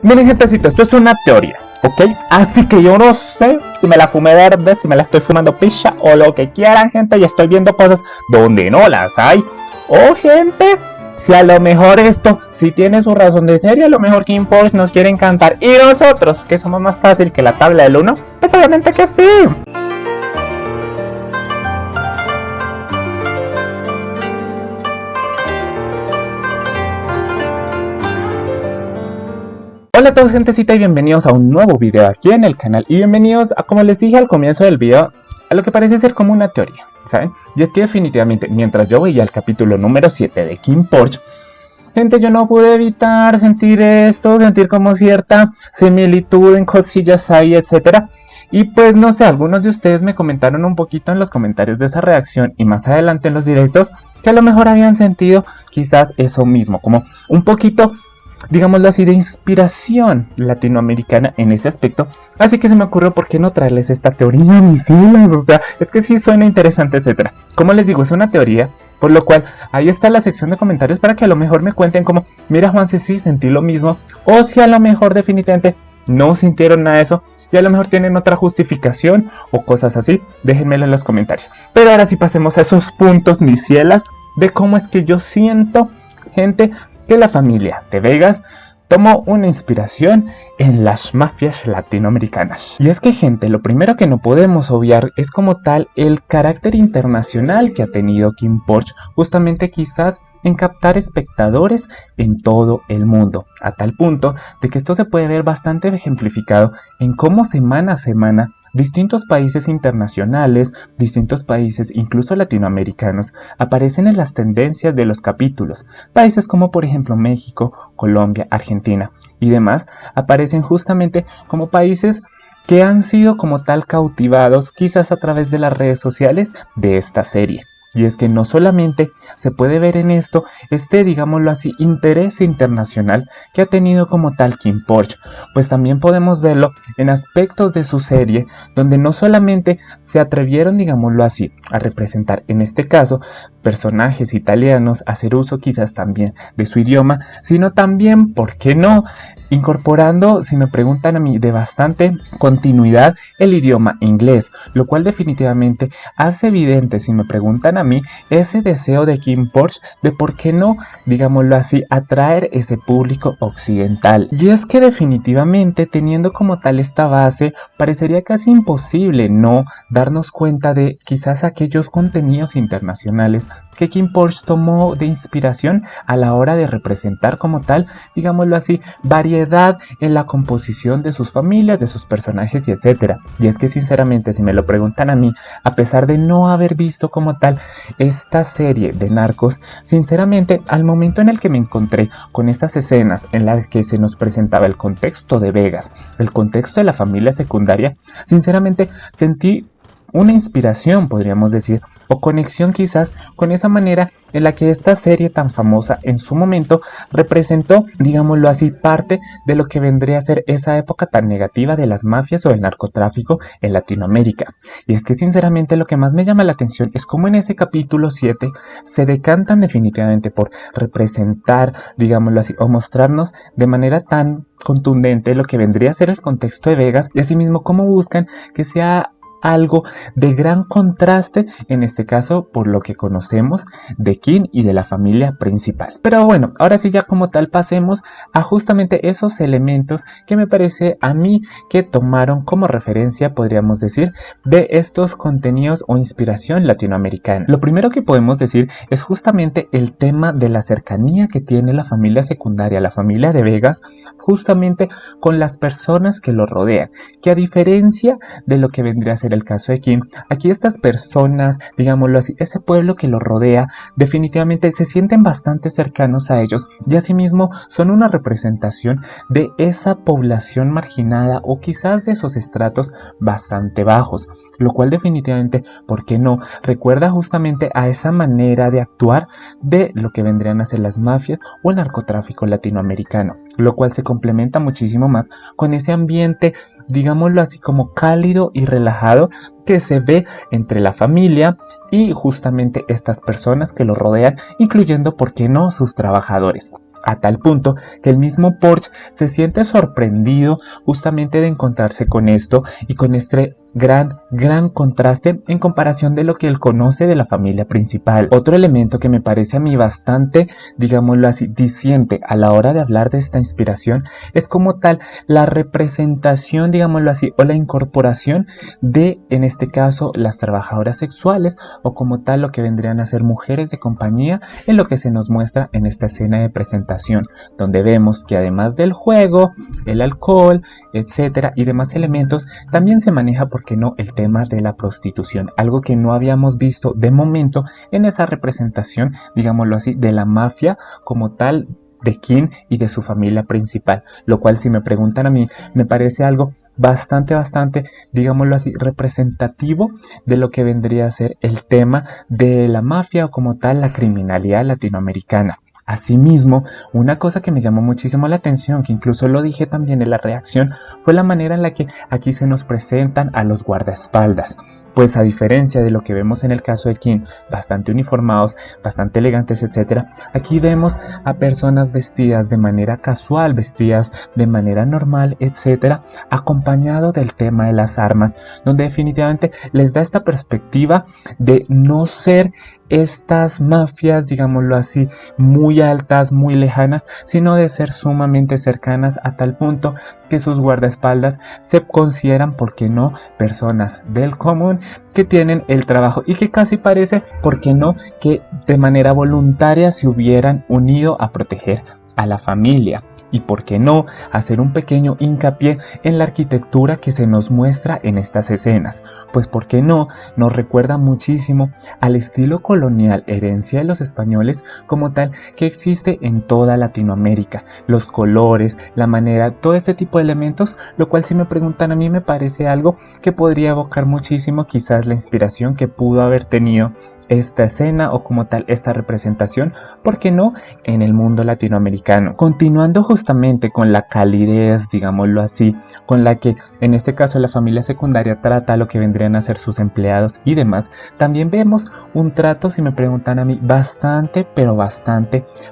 Miren, gentecita, esto es una teoría, ¿ok? Así que yo no sé si me la fumé verde, si me la estoy fumando picha o lo que quieran, gente, y estoy viendo cosas donde no las hay. O, gente, si a lo mejor esto sí tiene su razón de ser y a lo mejor Kim Porsche nos quiere encantar. Y nosotros, que somos más fácil que la tabla del 1, pues obviamente que sí. Hola a todos, gentecita, y bienvenidos a un nuevo video aquí en el canal. Y bienvenidos a, como les dije al comienzo del video, a lo que parece ser como una teoría, ¿saben? Y es que definitivamente, mientras yo veía el capítulo número 7 de Kim Porsche, gente, yo no pude evitar sentir esto, sentir como cierta similitud en cosillas ahí, etcétera. Y pues no sé, algunos de ustedes me comentaron un poquito en los comentarios de esa reacción y más adelante en los directos que a lo mejor habían sentido quizás eso mismo, como un poquito, digámoslo así, de inspiración latinoamericana en ese aspecto. Así que se me ocurrió, ¿por qué no traerles esta teoría, mis hilos? O sea, es que sí suena interesante, etcétera. Como les digo, es una teoría, por lo cual ahí está la sección de comentarios para que a lo mejor me cuenten como, mira, Juan, si sí sentí lo mismo, o si a lo mejor definitivamente no sintieron nada de eso y a lo mejor tienen otra justificación o cosas así. Déjenmelo en los comentarios. Pero ahora sí pasemos a esos puntos, mis cielas, de cómo es que yo siento, gente, que la familia de Vegas tomó una inspiración en las mafias latinoamericanas. Y es que, gente, lo primero que no podemos obviar es como tal el carácter internacional que ha tenido Kim Porsche, justamente quizás en captar espectadores en todo el mundo, a tal punto de que esto se puede ver bastante ejemplificado en cómo semana a semana distintos países internacionales, distintos países incluso latinoamericanos aparecen en las tendencias de los capítulos. Países como por ejemplo México, Colombia, Argentina y demás aparecen justamente como países que han sido como tal cautivados quizás a través de las redes sociales de esta serie. Y es que no solamente se puede ver en esto digámoslo así, interés internacional que ha tenido como tal Kim Porsche, pues también podemos verlo en aspectos de su serie donde no solamente se atrevieron, digámoslo así, a representar en este caso personajes italianos, hacer uso quizás también de su idioma, sino también, ¿por qué no?, incorporando, si me preguntan a mí, de bastante continuidad el idioma inglés, lo cual definitivamente hace evidente, si me preguntan a mí, ese deseo de Kim Porsche de por qué no, digámoslo así, atraer ese público occidental. Y es que definitivamente, teniendo como tal esta base, parecería casi imposible no darnos cuenta de quizás aquellos contenidos internacionales que Kim Porsche tomó de inspiración a la hora de representar como tal, digámoslo así, variedad en la composición de sus familias, de sus personajes y etcétera. Y es que sinceramente, si me lo preguntan a mí, a pesar de no haber visto como tal esta serie de Narcos, sinceramente al momento en el que me encontré con estas escenas en las que se nos presentaba el contexto de Vegas, el contexto de la familia secundaria, sinceramente sentí una inspiración, podríamos decir, o conexión quizás con esa manera en la que esta serie tan famosa en su momento representó, digámoslo así, parte de lo que vendría a ser esa época tan negativa de las mafias o el narcotráfico en Latinoamérica. Y es que sinceramente lo que más me llama la atención es cómo en ese capítulo 7 se decantan definitivamente por representar, digámoslo así, o mostrarnos de manera tan contundente lo que vendría a ser el contexto de Vegas, y asimismo cómo buscan que sea algo de gran contraste, en este caso por lo que conocemos de Kim y de la familia principal. Pero bueno, ahora sí, ya como tal pasemos a justamente esos elementos que me parece a mí que tomaron como referencia, podríamos decir, de estos contenidos o inspiración latinoamericana. Lo primero que podemos decir es justamente el tema de la cercanía que tiene la familia secundaria, la familia de Vegas, justamente con las personas que lo rodean, que a diferencia de lo que vendría a ser el caso de Kim, aquí estas personas, digámoslo así, ese pueblo que los rodea, definitivamente se sienten bastante cercanos a ellos y asimismo son una representación de esa población marginada o quizás de esos estratos bastante bajos, lo cual definitivamente, ¿por qué no?, recuerda justamente a esa manera de actuar de lo que vendrían a ser las mafias o el narcotráfico latinoamericano, lo cual se complementa muchísimo más con ese ambiente, digámoslo así, como cálido y relajado que se ve entre la familia y justamente estas personas que lo rodean, incluyendo, ¿por qué no?, sus trabajadores. a tal punto que el mismo Porsche se siente sorprendido justamente de encontrarse con esto y con este gran contraste en comparación de lo que él conoce de la familia principal. Otro elemento que me parece a mí bastante, digámoslo así, diciente a la hora de hablar de esta inspiración es como tal la representación, digámoslo así, o la incorporación de, en este caso, las trabajadoras sexuales o como tal lo que vendrían a ser mujeres de compañía en lo que se nos muestra en esta escena de presentación, donde vemos que además del juego, el alcohol, etcétera y demás elementos, también se maneja, por qué no, el tema de la prostitución, algo que no habíamos visto de momento en esa representación, digámoslo así, de la mafia como tal de Kim y de su familia principal, lo cual, si me preguntan a mí, me parece algo bastante, digámoslo así, representativo de lo que vendría a ser el tema de la mafia o como tal la criminalidad latinoamericana. Asimismo, una cosa que me llamó muchísimo la atención, que incluso lo dije también en la reacción, fue la manera en la que aquí se nos presentan a los guardaespaldas. Pues a diferencia de lo que vemos en el caso de Kim, bastante uniformados, bastante elegantes, etc., aquí vemos a personas vestidas de manera casual, vestidas de manera normal, etc., acompañado del tema de las armas, donde definitivamente les da esta perspectiva de no ser estas mafias, digámoslo así, muy altas, muy lejanas, sino de ser sumamente cercanas a tal punto que sus guardaespaldas se consideran, ¿por qué no?, personas del común que tienen el trabajo y que casi parece, ¿por qué no?, que de manera voluntaria se hubieran unido a proteger a la familia. Y por qué no hacer un pequeño hincapié en la arquitectura que se nos muestra en estas escenas, pues por qué no nos recuerda muchísimo al estilo colonial, herencia de los españoles como tal, que existe en toda Latinoamérica, los colores, la manera, todo este tipo de elementos, lo cual, si me preguntan a mí, me parece algo que podría evocar muchísimo quizás la inspiración que pudo haber tenido esta escena o como tal esta representación, ¿por qué no?, en el mundo latinoamericano. Continuando justamente con la calidez, digámoslo así, con la que en este caso la familia secundaria trata a lo que vendrían a ser sus empleados y demás, también vemos un trato, si me preguntan a mí, bastante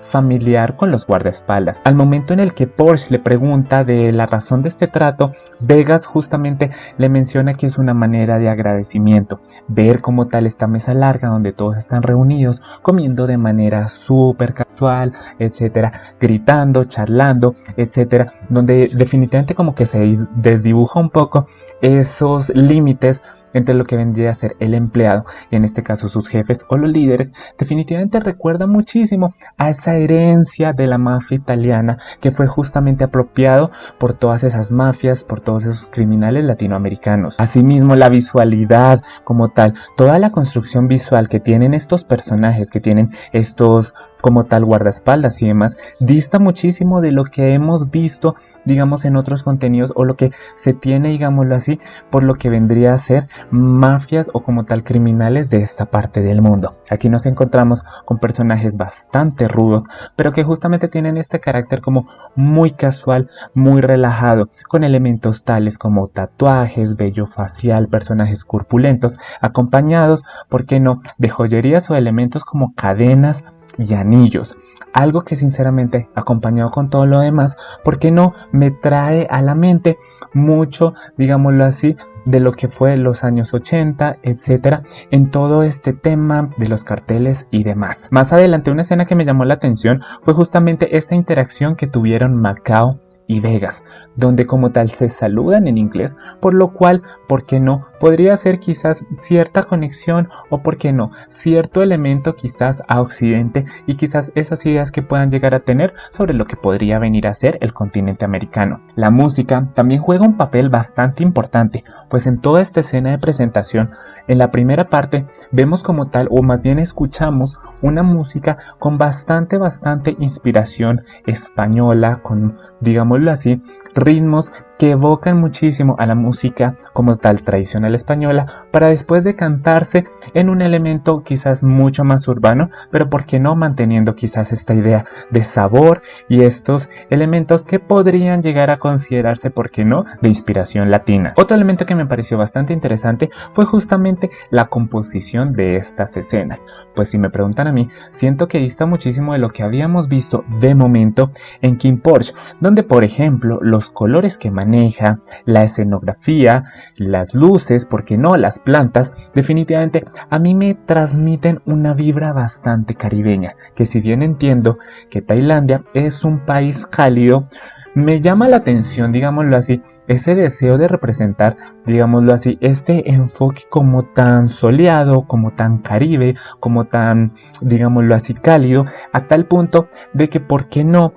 familiar con los guardaespaldas. Al momento en el que Porsche le pregunta de la razón de este trato, Vegas justamente le menciona que es una manera de agradecimiento, ver como tal esta mesa larga donde todos están reunidos comiendo de manera súper casual, etcétera, gritando, charlando, etcétera, donde definitivamente como que se desdibuja un poco esos límites entre lo que vendría a ser el empleado y en este caso sus jefes o los líderes. Definitivamente recuerda muchísimo a esa herencia de la mafia italiana que fue justamente apropiado por todas esas mafias, por todos esos criminales latinoamericanos. Asimismo, la visualidad como tal, toda la construcción visual que tienen estos personajes, que tienen estos como tal guardaespaldas y demás, dista muchísimo de lo que hemos visto, digamos, en otros contenidos o lo que se tiene, digámoslo así, por lo que vendría a ser mafias o como tal criminales de esta parte del mundo. Aquí nos encontramos con personajes bastante rudos, pero que justamente tienen este carácter como muy casual, muy relajado, con elementos tales como tatuajes, vello facial, personajes corpulentos, acompañados, ¿por qué no?, de joyerías o elementos como cadenas y anillos. Algo que sinceramente, acompañado con todo lo demás, ¿por qué no?, me trae a la mente mucho, digámoslo así, de lo que fue los años 80, etcétera, en todo este tema de los carteles y demás. Más adelante, una escena que me llamó la atención fue justamente esta interacción que tuvieron Macao y Vegas, donde como tal se saludan en inglés, por lo cual, ¿por qué no?, podría ser quizás cierta conexión o por qué no, cierto elemento quizás a Occidente y quizás esas ideas que puedan llegar a tener sobre lo que podría venir a ser el continente americano. La música también juega un papel bastante importante, pues en toda esta escena de presentación, en la primera parte, vemos como tal, o más bien escuchamos una música con bastante inspiración española, con, digámoslo así, ritmos que evocan muchísimo a la música como tal tradicional española, para después decantarse en un elemento quizás mucho más urbano, pero por qué no manteniendo quizás esta idea de sabor y estos elementos que podrían llegar a considerarse, por qué no, de inspiración latina. Otro elemento que me pareció bastante interesante fue justamente la composición de estas escenas, pues si me preguntan a mí, siento que dista muchísimo de lo que habíamos visto de momento en King Porsche, donde por ejemplo los colores que maneja, la escenografía, las luces, por qué no, las plantas, definitivamente a mí me transmiten una vibra bastante caribeña, que si bien entiendo que Tailandia es un país cálido, me llama la atención, digámoslo así, ese deseo de representar, digámoslo así, este enfoque como tan soleado, como tan caribe, como tan, digámoslo así, cálido, a tal punto de que, ¿por qué no?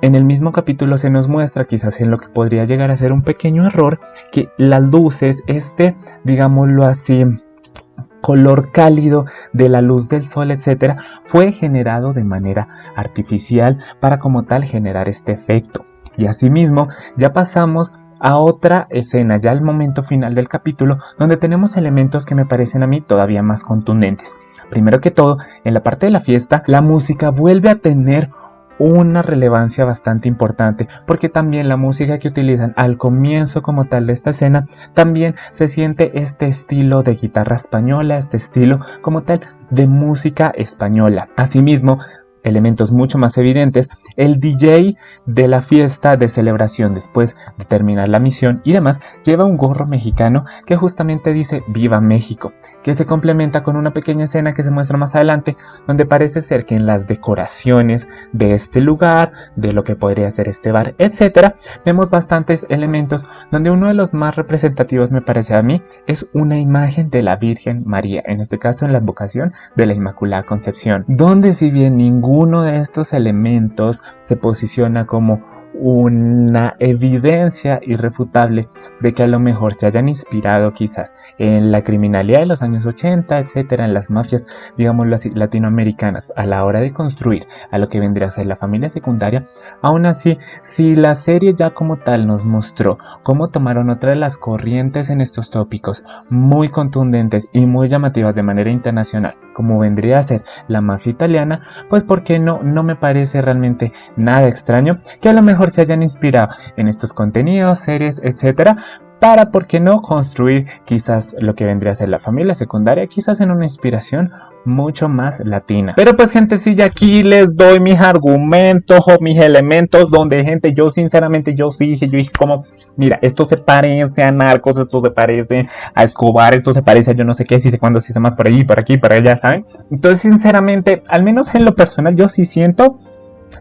En el mismo capítulo se nos muestra, quizás en lo que podría llegar a ser un pequeño error, que las luces, digámoslo así, color cálido de la luz del sol, etcétera, fue generado de manera artificial para como tal generar este efecto. Y asimismo ya pasamos a otra escena, ya al momento final del capítulo, donde tenemos elementos que me parecen a mí todavía más contundentes. Primero que todo, en la parte de la fiesta, la música vuelve a tener una relevancia bastante importante, porque también la música que utilizan al comienzo como tal de esta escena, también se siente este estilo de guitarra española, este estilo como tal de música española. Asimismo, elementos mucho más evidentes, el DJ de la fiesta de celebración después de terminar la misión y demás lleva un gorro mexicano que justamente dice Viva México, que se complementa con una pequeña escena que se muestra más adelante, donde parece ser que en las decoraciones de este lugar, de lo que podría ser este bar, etcétera, vemos bastantes elementos, donde uno de los más representativos, me parece a mí, es una imagen de la Virgen María, en este caso en la advocación de la Inmaculada Concepción, donde si bien ninguno de estos elementos se posiciona como una evidencia irrefutable de que a lo mejor se hayan inspirado quizás en la criminalidad de los años 80, etcétera, en las mafias, digámoslo así, latinoamericanas, a la hora de construir a lo que vendría a ser la familia secundaria. Aún así, si la serie ya como tal nos mostró cómo tomaron otra de las corrientes en estos tópicos muy contundentes y muy llamativas de manera internacional, como vendría a ser la mafia italiana, pues ¿por qué no? No me parece realmente nada extraño que a lo mejor se hayan inspirado en estos contenidos, series, etcétera, para, ¿por qué no?, construir quizás lo que vendría a ser la familia secundaria, quizás en una inspiración mucho más latina. Pero pues gentecilla, aquí les doy mis argumentos o mis elementos donde, gente, yo sinceramente, yo dije como, mira, esto se parece a Narcos, esto se parece a Escobar, esto se parece a yo no sé qué, si sé cuándo, si sé más por allí, por aquí, por allá, ¿saben? Entonces sinceramente, al menos en lo personal, yo sí siento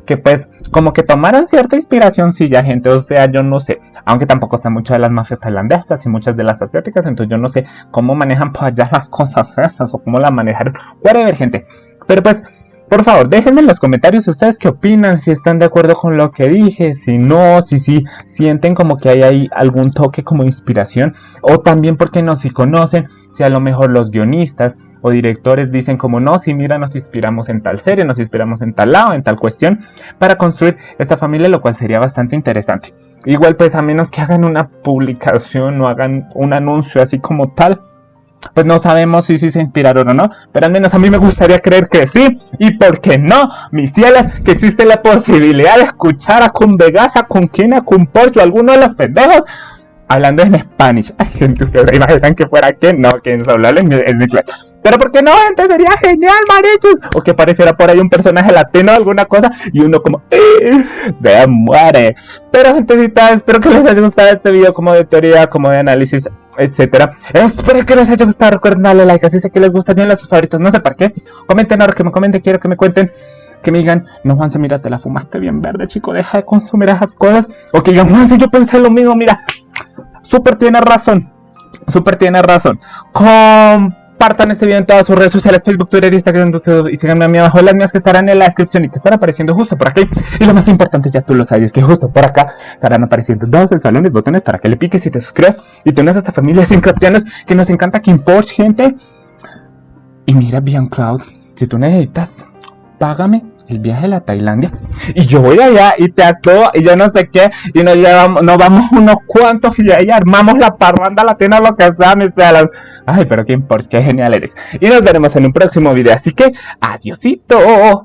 que pues como que tomaron cierta inspiración, sí, ya, gente, o sea, yo no sé, aunque tampoco sé mucho de las mafias tailandesas y muchas de las asiáticas, entonces yo no sé cómo manejan por allá las cosas esas o cómo la manejaron, whatever, gente, pero pues por favor, déjenme en los comentarios ustedes qué opinan, si están de acuerdo con lo que dije, si no, si sienten como que hay ahí algún toque como inspiración, o también, ¿por qué no?, si conocen, si a lo mejor los guionistas o directores dicen como no, si mira, nos inspiramos en tal serie, nos inspiramos en tal lado, en tal cuestión, para construir esta familia, lo cual sería bastante interesante. Igual pues a menos que hagan una publicación o hagan un anuncio así como tal, pues no sabemos si se inspiraron o no, pero al menos a mí me gustaría creer que sí. Y por qué no, mis cielas, que existe la posibilidad de escuchar a Kun Vegas, a Kun King, a Kun Porsche o alguno de los pendejos hablando en Spanish. Ay, gente, ustedes se imaginan que fuera que no, que nos hablara en mi clase. Pero ¿por qué no, gente? Sería genial, marichos. O que apareciera por ahí un personaje latino o alguna cosa y uno como se muere. Pero, gentecita, espero que les haya gustado este video como de teoría, como de análisis, etcétera. Espero que les haya gustado. Recuerden darle like, así sé que les gusta. Denle a sus favoritos, no sé para qué. Comenten ahora, que me comenten, quiero que me cuenten. Que me digan, no, Juanse, mira, te la fumaste bien verde, chico, deja de consumir esas cosas. O que digan, Juanse, yo pensé lo mismo, mira, súper tiene razón. Compartan este video en todas sus redes sociales, Facebook, Twitter, Instagram, YouTube, y síganme a mí abajo, las mías que estarán en la descripción y que están apareciendo justo por aquí. Y lo más importante, ya tú lo sabes, que justo por acá estarán apareciendo dos salones, botones para que le piques y te suscribas y te unas a esta familia de Sincraftianos que nos encanta King Porsche, gente. Y mira, Beyond Cloud, si tú necesitas, págame el viaje a la Tailandia, y yo voy allá y te actúo y yo no sé qué, y nos vamos unos cuantos y ahí armamos la parranda latina, lo que sea, mis celos. Ay, pero qué importa, qué genial eres. Y nos veremos en un próximo video, así que adiosito.